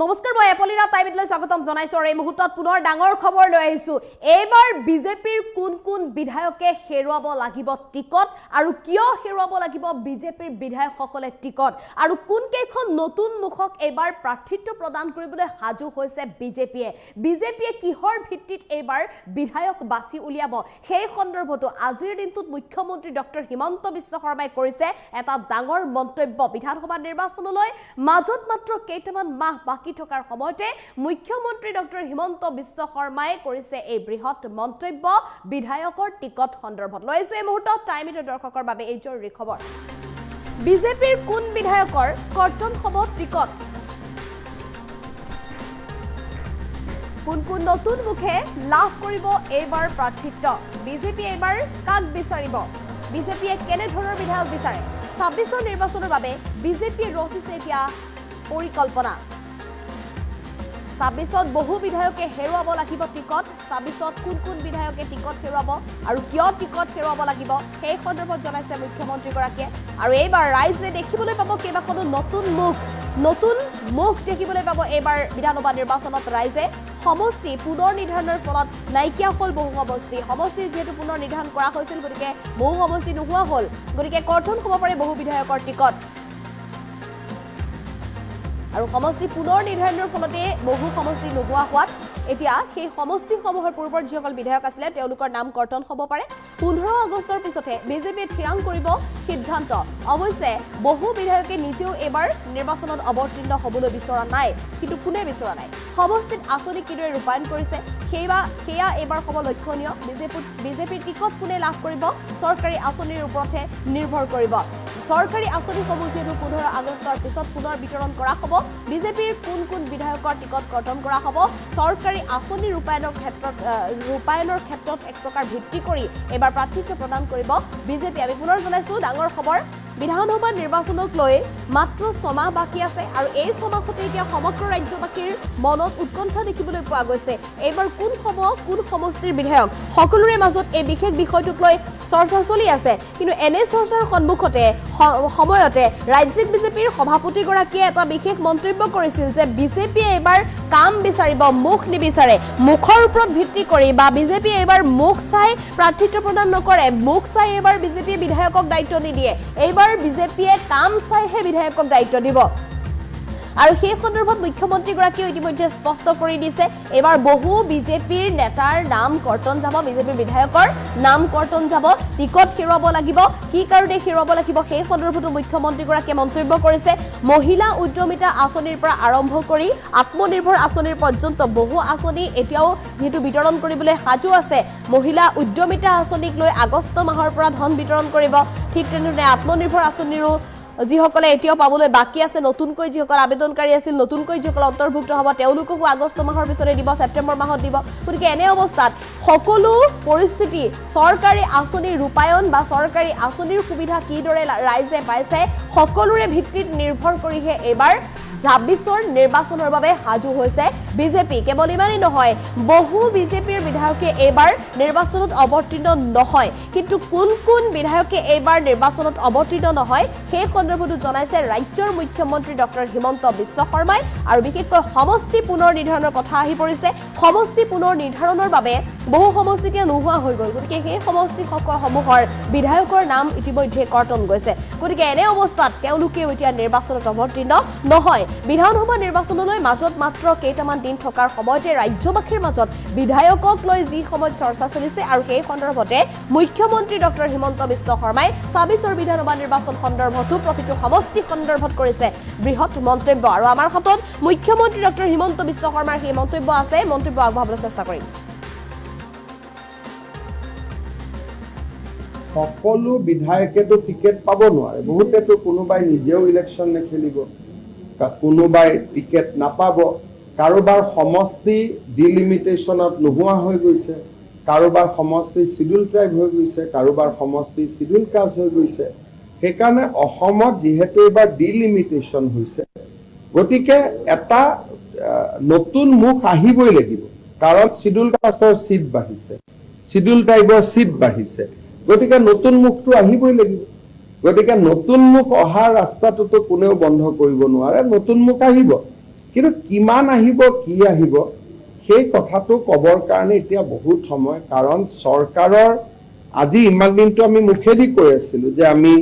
নমস্কাৰ মই এপলিনা টাইমলৈ স্বাগতম জনাইছো আৰু এই মুহূৰ্তত পুনৰ ডাঙৰ খবৰ লৈ আহিছো এইবাৰ বিজেপিৰ কোন বিধায়কে হেৰুৱাব লাগিব টিকট আৰু কিয় হেৰুৱাব লাগিব বিজেপিৰ বিধায়কসকলে টিকট আৰু কোন কেইখন নতুন মুখক এইবাৰ প্ৰাৰ্থিত্ব প্ৰদান কৰিবলৈ হাজু হৈছে বিজেপিয়ে কিহৰ ভিত্তিত এইবাৰ বিধায়ক বাছি উলিয়াব সেই সন্দৰ্ভতো আজিৰ দিনটোত মুখ্যমন্ত্ৰী ডক্টৰ হিমন্ত বিশ্ব শৰ্মাই কৰিছে এটা ডাঙৰ মন্তব্য বিধানসভা নিৰ্বাচনলৈ মাজত মাত্ৰ কেইটামান মাহ বাকি থকাৰ সময়তে মুখ্যমন্ত্ৰী ডক্টৰ হিমন্ত বিশ্ব শৰ্মাই কৰিছে এই বৃহৎ মন্তব্য বিধায়কৰ টিকট সন্দৰ্ভত লৈছো এই মুহূৰ্তত টাইমিটৰ দৰ্শকৰ বাবে এই জৰুৰী খবৰ বিজেপিৰ কোন বিধায়কৰ কৰ্তন হ'ব টিকট কোন নতুন মুখে লাভ কৰিব এইবাৰ প্ৰাৰ্থিত্ব বিজেপি এইবাৰ কাক বিচাৰিব বিজেপিয়ে কেনে ধৰণৰ বিধায়ক বিচাৰে 26ৰ নিৰ্বাচনৰ বাবে বিজেপিয়ে ৰচিছে এতিয়া পৰিকল্পনা 26ত বহু বিধায়কে হেৰুৱাব লাগিব টিকট 26ত কোন বিধায়কে টিকট হেৰুৱাব আৰু কিয় টিকট হেৰুৱাব লাগিব সেই সন্দৰ্ভত জনাইছে মুখ্যমন্ত্ৰীগৰাকীয়ে আৰু এইবাৰ ৰাইজে দেখিবলৈ পাব কেইবাখনো নতুন মুখ দেখিবলৈ পাব এইবাৰ বিধানসভা নিৰ্বাচনত ৰাইজে সমষ্টি পুনৰ নিৰ্ধাৰণৰ ফলত নাইকিয়া হ'ল বহু সমষ্টি যেহেতু পুনৰ নিৰ্ধাৰণ কৰা হৈছিল গতিকে বহু সমষ্টি নোহোৱা হ'ল গতিকে কৰ্তন হ'ব পাৰে বহু বিধায়কৰ টিকট আৰু সমষ্টি পুনৰ নিৰ্ধাৰণৰ ফলতে বহু সমষ্টি নোহোৱা হোৱাত এতিয়া সেই সমষ্টিসমূহৰ পূৰ্বৰ যিসকল বিধায়ক আছিলে তেওঁলোকৰ নাম কৰ্তন হ'ব পাৰে 15 আগষ্টৰ পিছতে বিজেপিয়ে থিৰাং কৰিব সিদ্ধান্ত অৱশ্যে বহু বিধায়কে নিজেও এবাৰ নিৰ্বাচনত অৱতীৰ্ণ হ'বলৈ বিচৰা নাই কিন্তু কোনে বিচৰা নাই সমষ্টিত আঁচনি কিদৰে ৰূপায়ণ কৰিছে সেয়া এবাৰ হ'ব লক্ষণীয় বিজেপিৰ টিকট কোনে লাভ কৰিব চৰকাৰী আঁচনিৰ ওপৰতহে নিৰ্ভৰ কৰিব চৰকাৰী আঁচনিসমূহ যেহেতু 15 আগষ্টৰ পিছত পুনৰ বিতৰণ কৰা হ'ব বিজেপিৰ কোন বিধায়কৰ টিকট কৰ্তন কৰা হ'ব চৰকাৰী আঁচনি ৰূপায়ণৰ ক্ষেত্ৰত এক প্ৰকাৰ ভিত্তি কৰি এবাৰ প্ৰাৰ্থিত্ব প্ৰদান কৰিব বিজেপি আমি পুনৰ জনাইছো ডাঙৰ খবৰ বিধানসভা নিৰ্বাচনক লৈ মাত্ৰ 6 মাহ বাকী আছে আৰু এই 6 মাহতে এতিয়া সমগ্ৰ ৰাজ্যবাসীৰ মনত উৎকণ্ঠা দেখিবলৈ পোৱা গৈছে এইবাৰ কোন হ'ব কোন সমষ্টিৰ বিধায়ক সকলোৰে মাজত এই বিশেষ বিষয়টোক লৈ চৰ্চা চলি আছে কিন্তু এনে চৰ্চাৰ সন্মুখতে সময়তে ৰাজ্যিক বিজেপিৰ সভাপতিগৰাকীয়ে এটা বিশেষ মন্তব্য কৰিছিল যে বিজেপিয়ে এবাৰ কাম বিচাৰিব মুখ নিবিচাৰে মুখৰ ওপৰত ভিত্তি কৰি বা বিজেপিয়ে এবাৰ মুখ চাই প্ৰাৰ্থিত্ব প্ৰদান নকৰে মুখ চাই এবাৰ বিজেপিয়ে বিধায়কক দায়িত্ব নিদিয়ে এইবাৰ বিজেপিয়ে কাম চাইহে বিধায়কক দায়িত্ব দিব আৰু সেই সন্দৰ্ভত মুখ্যমন্ত্ৰীগৰাকীয়ে ইতিমধ্যে স্পষ্ট কৰি দিছে এবাৰ বহু বিজেপিৰ নেতাৰ নাম কৰ্তন যাব বিজেপিৰ বিধায়কৰ নাম কৰ্তন যাব টিকট হেৰুৱাব লাগিব কি কাৰণে হেৰুৱাব লাগিব সেই সন্দৰ্ভতো মুখ্যমন্ত্ৰীগৰাকীয়ে মন্তব্য কৰিছে মহিলা উদ্যমিতা আঁচনিৰ পৰা আৰম্ভ কৰি আত্মনিৰ্ভৰ আঁচনিৰ পৰ্যন্ত বহু আঁচনি এতিয়াও যেহেতু বিতৰণ কৰিবলৈ সাজু আছে মহিলা উদ্যমিতা আঁচনিক লৈ আগষ্ট মাহৰ পৰা ধন বিতৰণ কৰিব ঠিক তেনেদৰে আত্মনিৰ্ভৰ আঁচনিৰো যিসকলে এতিয়াও পাবলৈ বাকি আছে নতুনকৈ যিসকল আবেদনকাৰী আছিল নতুনকৈ যিসকল অন্তৰ্ভুক্ত হ'ব তেওঁলোককো আগষ্ট মাহৰ পিছতে দিব ছেপ্টেম্বৰ মাহত দিব গতিকে এনে অৱস্থাত সকলো পৰিস্থিতি চৰকাৰী আঁচনি ৰূপায়ণ বা চৰকাৰী আঁচনিৰ সুবিধা কিদৰে ৰাইজে পাইছে সকলোৰে ভিত্তিত নিৰ্ভৰ কৰিহে এবাৰ 26ৰ নিৰ্বাচনৰ বাবে হাজু হৈছে বিজেপি কেৱল ইমানেই নহয় বহু বিজেপিৰ বিধায়কে এইবাৰ নিৰ্বাচনত অৱতীৰ্ণ নহয় কিন্তু কোন বিধায়কে এইবাৰ নিৰ্বাচনত অৱতীৰ্ণ নহয় সেই সন্দৰ্ভতো জনাইছে ৰাজ্যৰ মুখ্যমন্ত্ৰী ডক্টৰ হিমন্ত বিশ্ব শৰ্মাই আৰু বিশেষকৈ সমষ্টি পুনৰ নিৰ্ধাৰণৰ কথা আহি পৰিছে সমষ্টি পুনৰ নিৰ্ধাৰণৰ বাবে বহু সমষ্টি এতিয়া নোহোৱা হৈ গ'ল গতিকে সেই সমষ্টিসমূহৰ বিধায়কৰ নাম ইতিমধ্যে কৰ্তন গৈছে গতিকে এনে অৱস্থাত তেওঁলোকেও এতিয়া নিৰ্বাচনত অৱতীৰ্ণ নহয় বিধানসভা নিৰ্বাচনলৈ মাজত মাত্ৰ কেইটামান দিন থকাৰ সময়তে ৰাজ্যবাসীৰ মাজত বিধায়কক লৈ যি সময়ত চৰ্চা চলিছে আৰু সেই সন্দৰ্ভতে মুখ্যমন্ত্ৰী ডক্টৰ হিমন্ত বিশ্ব শৰ্মাই 26ৰ বিধানসভা নিৰ্বাচন সন্দৰ্ভতো প্ৰতিটো সমষ্টি সন্দৰ্ভত কৰিছে বৃহৎ মন্তব্য আৰু আমাৰ হাতত মুখ্যমন্ত্ৰী ডক্টৰ হিমন্ত বিশ্ব শৰ্মাৰ সেই মন্তব্য আছে মন্তব্য আগবঢ়াবলৈ চেষ্টা কৰিম সকলো বিধায়কেতো টিকেট পাব নোৱাৰে বহুতেতো কোনোবাই নিজেও ইলেকশ্যন নেখেলিব কোনোবাই টিকেট নাপাব কাৰোবাৰ সমষ্টি ডিলিমিটেশ্যনত নোহোৱা হৈ গৈছে কাৰোবাৰ সমষ্টি শিডিউল ট্ৰাইব হৈ গৈছে কাৰোবাৰ সমষ্টি শিডিউল কাষ্ট হৈ গৈছে সেইকাৰণে অসমত যিহেতু এবাৰ ডিলিমিটেশ্যন হৈছে গতিকে এটা নতুন মুখ আহিবই লাগিব কাৰণ শিডিউল কাষ্টৰ সিট বাঢ়িছে শিডিউল ট্ৰাইবৰ সিট বাঢ়িছে গতিকে নতুন মুখটো আহিবই লাগিব গতিকে নতুন মুখ অহাৰ ৰাস্তাটোতো কোনেও বন্ধ কৰিব নোৱাৰে নতুন মুখ আহিব কিন্তু কিমান আহিব কি আহিব সেই কথাটো ক'বৰ কাৰণে এতিয়া বহুত সময়, কাৰণ চৰকাৰৰ আজি ইমান দিনটো আমি মুখেদি কৈ আছিলোঁ যে আমি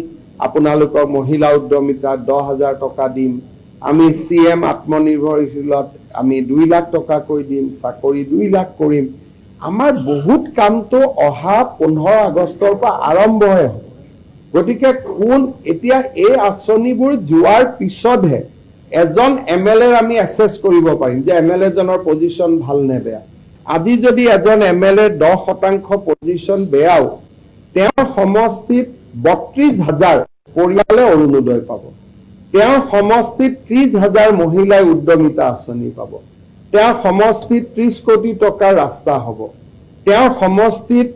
আপোনালোকৰ মহিলা উদ্যমিতাত 10,000 টকা দিম, আমি CM আত্মনিৰ্ভৰশীলত আমি 2 লাখ টকাকৈ দিম, চাকৰি 2 লাখ কৰিম। আমাৰ বহুত কামটো অহা 15 আগষ্টৰ পৰা আৰম্ভহে হ'ব। গতিকে কোন এতিয়া এই আঁচনিবোৰ যোৱাৰ পিছতহে এজন MLA আমি এছেছ কৰিব পাৰিম যে MLA জনৰ পজিশ্যন ভাল নে বেয়া। আজি যদি এজন MLA 10% পজিশ্যন বেয়াও, তেওঁৰ সমষ্টিত 32,000 পৰিয়ালে অৰুণোদয় পাব, তেওঁৰ সমষ্টিত 30,000 মহিলাই উদ্যমিতা আঁচনি পাব, তেওঁৰ সমষ্টিত 30 কোটি টকাৰ ৰাস্তা হ'ব, তেওঁৰ সমষ্টিত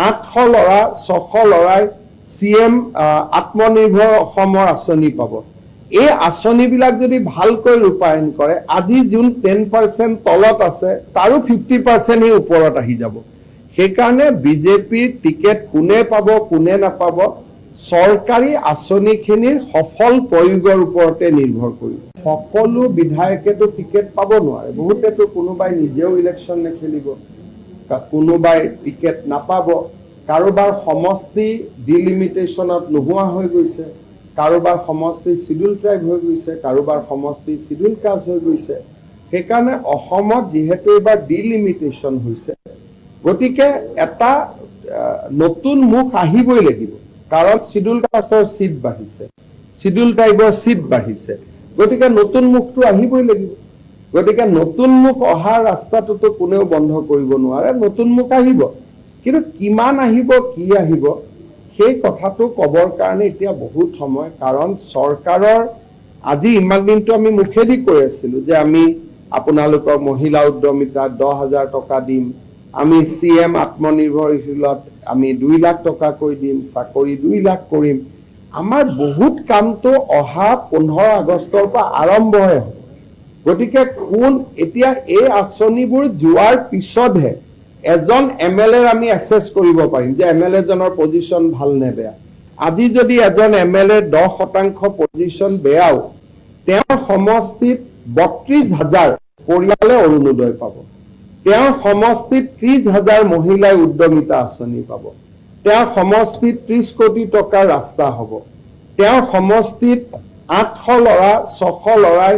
800 ল'ৰা 600 ল'ৰাই CM আত্মনিৰ্ভৰ অসমৰ আঁচনি পাব। এই আঁচনিবিলাক যদি ভালকৈ ৰূপায়ণ কৰে, আজি যোন 10% তলত আছে তাৰো 50% ওপৰত আহি যাব। সেইকাৰণে বিজেপিৰ টিকেট কোনে পাব কোনে নাপাব চৰকাৰী আঁচনিখিনিৰ সফল প্ৰয়োগৰ ওপৰতে নিৰ্ভৰ কৰিব। সকলো বিধায়কেতো টিকেট পাব নোৱাৰে, বহুতেতো কোনোবাই নিজেও ইলেকশ্যন নেখেলিব, কোনোবাই টিকেট নাপাব, কাৰোবাৰ সমষ্টি ডিলিমিটেশ্যনত নোহোৱা হৈ গৈছে, কাৰোবাৰ সমষ্টি শিডিউল ট্ৰাইব হৈ গৈছে, কাৰোবাৰ সমষ্টি শিডিউল কাষ্ট হৈ গৈছে। সেইকাৰণে অসমত যিহেতু এইবাৰ ডিলিমিটেশ্যন হৈছে, গতিকে এটা নতুন মুখ আহিবই লাগিব, কাৰণ শিডিউল কাষ্টৰ চিট বাঢ়িছে, শিডিউল ট্ৰাইবৰ চিট বাঢ়িছে, গতিকে নতুন মুখটো আহিবই লাগিব। গতিকে নতুন মুখ অহাৰ ৰাস্তাটোতো কোনেও বন্ধ কৰিব নোৱাৰে, নতুন মুখ আহিব। কিন্তু কিমান আহিব কি আহিব সেই কথাটো ক'বৰ কাৰণে এতিয়া বহুত সময়, কাৰণ চৰকাৰৰ আজি ইমান দিনটো আমি মুখেদি কৈ আছিলোঁ যে আমি আপোনালোকৰ মহিলা উদ্যমিতাত 10,000 টকা দিম, আমি CM আত্মনিৰ্ভৰশীলত আমি 2 লাখ টকাকৈ দিম, চাকৰি 2 লাখ কৰিম। আমাৰ বহুত কামটো অহা 15 আগষ্টৰ পৰা আৰম্ভহে হ'ব। গতিকে কোন এতিয়া এই আঁচনিবোৰ যোৱাৰ পিছতহে এজন MLA আমি এছেছ কৰিব পাৰিম যে MLA জনৰ পজিশ্যন ভাল নে বেয়া। আজি যদি এজন MLA 10% পজিশ্যন বেয়াও, তেওঁৰ সমষ্টিত 32,000 পৰিয়ালে অৰুণোদয় পাব, তেওঁৰ সমষ্টিত 30,000 মহিলাই উদ্যমিতা আঁচনি পাব, তেওঁৰ সমষ্টিত 30 কোটি টকাৰ ৰাস্তা হ'ব, তেওঁৰ সমষ্টিত 800 ল'ৰা 600 ল'ৰাই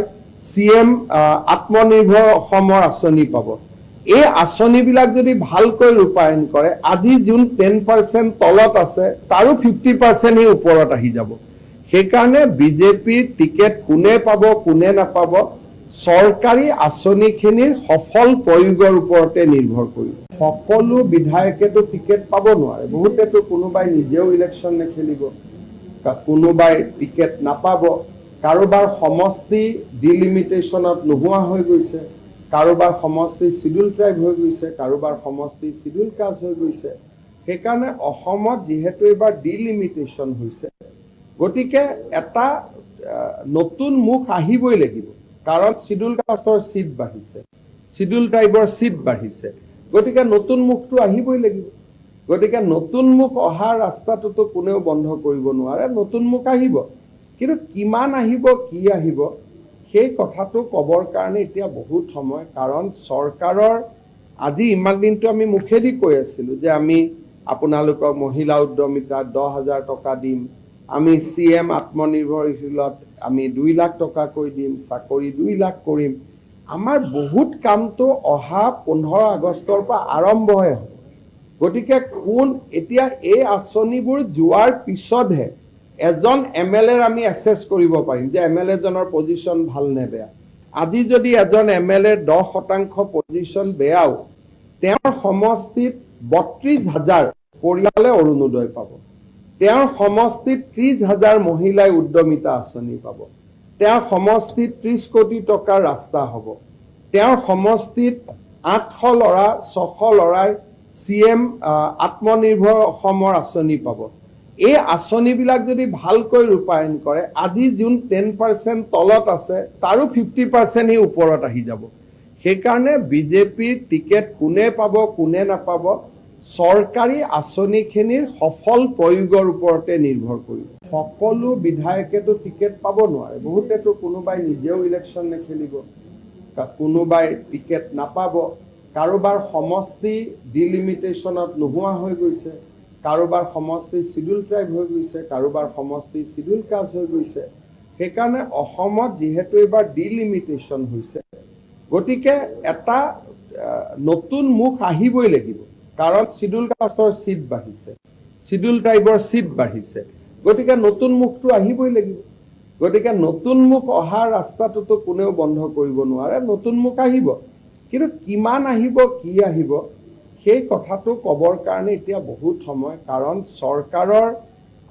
CM আত্মনিৰ্ভৰ অসমৰ আঁচনি পাব। এই আঁচনিবিলাক যদি ভালকৈ ৰূপায়ণ কৰে, আজি যোন 10% তলত আছে তাৰো 50% ওপৰত আহি যাব। সেইকাৰণে বিজেপিৰ টিকেট কোনে পাব কোনে নাপাব চৰকাৰী আঁচনিখিনিৰ সফল প্ৰয়োগৰ ওপৰতে নিৰ্ভৰ কৰিব। সকলো বিধায়কেতো টিকেট পাব নোৱাৰে, বহুতেতো কোনোবাই নিজেও ইলেকশ্যন নেখেলিব, কোনোবাই টিকেট নাপাব, কাৰোবাৰ সমষ্টি ডিলিমিটেশ্যনত নোহোৱা হৈ গৈছে, কাৰোবাৰ সমষ্টি শিডিউল ট্ৰাইব হৈ গৈছে, কাৰোবাৰ সমষ্টি শিডিউল কাষ্ট হৈ গৈছে। সেইকাৰণে অসমত যিহেতু এইবাৰ ডিলিমিটেশ্যন হৈছে, গতিকে এটা নতুন মুখ আহিবই লাগিব, কাৰণ শিডিউল কাষ্টৰ চিট বাঢ়িছে, শিডিউল ট্ৰাইবৰ চিট বাঢ়িছে, গতিকে নতুন মুখটো আহিবই লাগিব। গতিকে নতুন মুখ অহাৰ ৰাস্তাটোতো কোনেও বন্ধ কৰিব নোৱাৰে, নতুন মুখ আহিব। কিন্তু কিমান আহিব কি আহিব সেই কথাটো ক'বৰ কাৰণে এতিয়া বহুত সময়, কাৰণ চৰকাৰৰ আজি ইমান দিনটো আমি মুখেদি কৈ আছিলোঁ যে আমি আপোনালোকৰ মহিলা উদ্যমিতাত 10,000 টকা দিম, আমি CM আত্মনিৰ্ভৰশীলত আমি 2 লাখ টকাকৈ দিম, চাকৰি 2 লাখ কৰিম। আমাৰ বহুত কামটো অহা 15 আগষ্টৰ পৰা আৰম্ভহে হ'ব। গতিকে কোন এতিয়া এই আঁচনিবোৰ যোৱাৰ পিছতহে এজন MLA আমি এছেছ কৰিব পাৰিম যে MLA জনৰ পজিশ্যন ভাল নে বেয়া। আজি যদি এজন MLA 10% পজিশ্যন বেয়াও, তেওঁৰ সমষ্টিত 32,000 পৰিয়ালে অৰুণোদয় পাব, তেওঁৰ সমষ্টিত 30,000 মহিলাই উদ্যমিতা আঁচনি পাব, তেওঁৰ সমষ্টিত 30 কোটি টকাৰ ৰাস্তা হ'ব, তেওঁৰ সমষ্টিত 800 ল'ৰা 600 ল'ৰাই CM আত্মনিৰ্ভৰ অসমৰ আঁচনি পাব। এই আঁচনিবিলাক যদি ভালকৈ ৰূপায়ণ কৰে, আজি যোন 10% তলত আছে তাৰো 50% ওপৰত আহি যাব। সেইকাৰণে বিজেপিৰ টিকেট কোনে পাব কোনে নাপাব চৰকাৰী আঁচনিখিনিৰ সফল প্ৰয়োগৰ ওপৰতে নিৰ্ভৰ কৰিব। সকলো বিধায়কেতো টিকেট পাব নোৱাৰে, বহুতেতো কোনোবাই নিজেও ইলেকশ্যন নেখেলিব, কোনোবাই টিকেট নাপাব, কাৰোবাৰ সমষ্টি ডিলিমিটেশ্যনত নোহোৱা হৈ গৈছে, কাৰোবাৰ সমষ্টি শিডিউল ট্ৰাইব হৈ গৈছে, কাৰোবাৰ সমষ্টি শিডিউল কাষ্ট হৈ গৈছে। সেইকাৰণে অসমত যিহেতু এইবাৰ ডিলিমিটেশ্যন হৈছে, গতিকে এটা নতুন মুখ আহিবই লাগিব, কাৰণ শিডিউল কাষ্টৰ চিট বাঢ়িছে, শিডিউল ট্ৰাইবৰ চিট বাঢ়িছে, গতিকে নতুন মুখটো আহিবই লাগিব। গতিকে নতুন মুখ অহাৰ ৰাস্তাটোতো কোনেও বন্ধ কৰিব নোৱাৰে, নতুন মুখ আহিব, কিন্তু কিমান আহিব, কি আহিব, সেই কথাটো ক'বৰ কাৰণে এতিয়া বহুত সময়। কাৰণ চৰকাৰৰ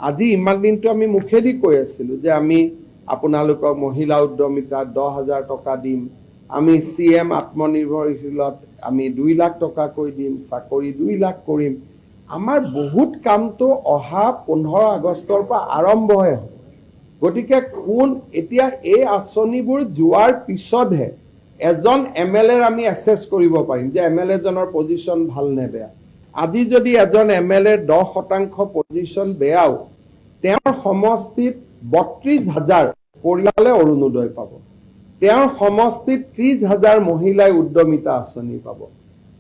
আজি ইমান দিনটো আমি মুখেদি কৈ আছিলোঁ যে আমি আপোনালোকক মহিলা উদ্যমিতাত 10,000 টকা দিম, আমি CM আত্মনিৰ্ভৰশীলত আমি 2 লাখ টকাকৈ দিম, চাকৰি 2 লাখ কৰিম। আমাৰ বহুত কামটো অহা 15 আগষ্টৰ পৰা আৰম্ভহে হ'ব। গতিকে এতিয়া এই আঁচনিবোৰ যোৱাৰ পিছতহে এজন MLAৰ আমি এছেছ কৰিব পাৰিম যে MLA জনৰ পজিশ্যন ভাল নে বেয়া। আজি যদি এজন MLAৰ 10% পজিশ্যন বেয়াও, তেওঁৰ সমষ্টিত 32,000 পৰিয়ালে অৰুণোদয় পাব, তেওঁৰ সমষ্টিত 30,000 মহিলাই উদ্যমিতা আঁচনি পাব,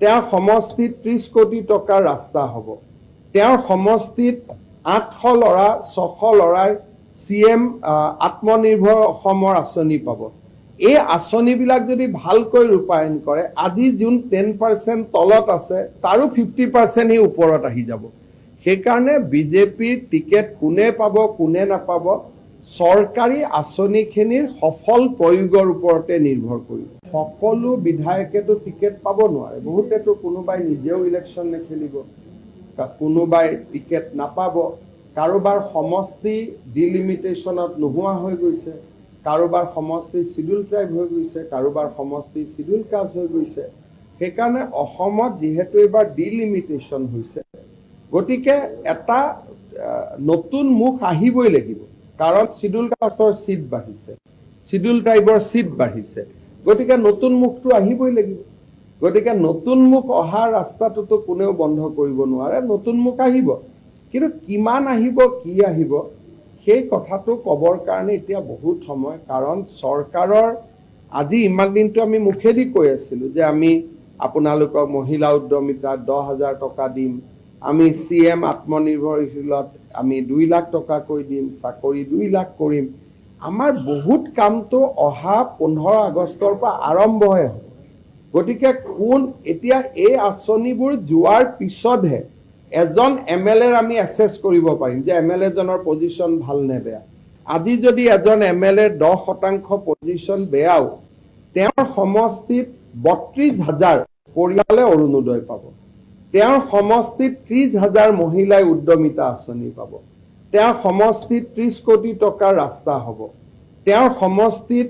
তেওঁৰ সমষ্টিত 30 কোটি টকাৰ ৰাস্তা হ'ব, তেওঁৰ সমষ্টিত 800 ল'ৰা 600 ল'ৰাই CM আত্মনিৰ্ভৰ অসমৰ আঁচনি পাব। এই আঁচনিবিলাক যদি ভালকৈ ৰূপায়ণ কৰে, আজি যোন 10% তলত আছে তাৰো 50% ওপৰত আহি যাব। সেইকাৰণে বিজেপিৰ টিকেট কোনে পাব কোনে নাপাব, চৰকাৰী আঁচনিখিনিৰ সফল প্ৰয়োগৰ ওপৰতে নিৰ্ভৰ কৰিব। সকলো বিধায়কেতো টিকেট পাব নোৱাৰে, বহুতেতো কোনোবাই নিজেও ইলেকশ্যন নেখেলিব, কোনোবাই টিকেট নাপাব, কাৰোবাৰ সমষ্টি ডিলিমিটেশ্যনত নোহোৱা হৈ গৈছে, কাৰোবাৰ সমষ্টি শিডিউল ট্ৰাইব হৈ গৈছে, কাৰোবাৰ সমষ্টি শিডিউল কাষ্ট হৈ গৈছে। সেইকাৰণে অসমত যিহেতু এইবাৰ ডিলিমিটেশ্যন হৈছে, গতিকে এটা নতুন মুখ আহিবই লাগিব, কাৰণ শিডিউল কাষ্টৰ চিট বাঢ়িছে, শিডিউল ট্ৰাইবৰ চিট বাঢ়িছে, গতিকে নতুন মুখটো আহিবই লাগিব। গতিকে নতুন মুখ অহাৰ ৰাস্তাটোতো কোনেও বন্ধ কৰিব নোৱাৰে, নতুন মুখ আহিব, কিন্তু কিমান আহিব, কি আহিব, সেই কথাটো ক'বৰ কাৰণে এতিয়া বহুত সময়। কাৰণ চৰকাৰৰ আজি ইমান দিনটো আমি মুখেদি কৈ আছিলোঁ যে আমি আপোনালোকক মহিলা উদ্যমিতাত 10,000 টকা দিম, আমি CM আত্মনিৰ্ভৰশীলত আমি 2 লাখ টকাকৈ দিম, চাকৰি 2 লাখ কৰিম। আমাৰ বহুত কামটো অহা 15 আগষ্টৰ পৰা আৰম্ভহে হ'ব। গতিকে এতিয়া এই আঁচনিবোৰ যোৱাৰ পিছতহে এজন MLAৰ আমি এছেছ কৰিব পাৰিম যে MLA জনৰ পজিশ্যন ভাল নে বেয়া। আজি যদি এজন MLAৰ 10% পজিশ্যন বেয়াও, তেওঁৰ সমষ্টিত 32,000 পৰিয়ালে অৰুণোদয় পাব, তেওঁৰ সমষ্টিত 30,000 মহিলাই উদ্যমিতা আঁচনি পাব, তেওঁৰ সমষ্টিত 30 কোটি টকাৰ ৰাস্তা হ'ব, তেওঁৰ সমষ্টিত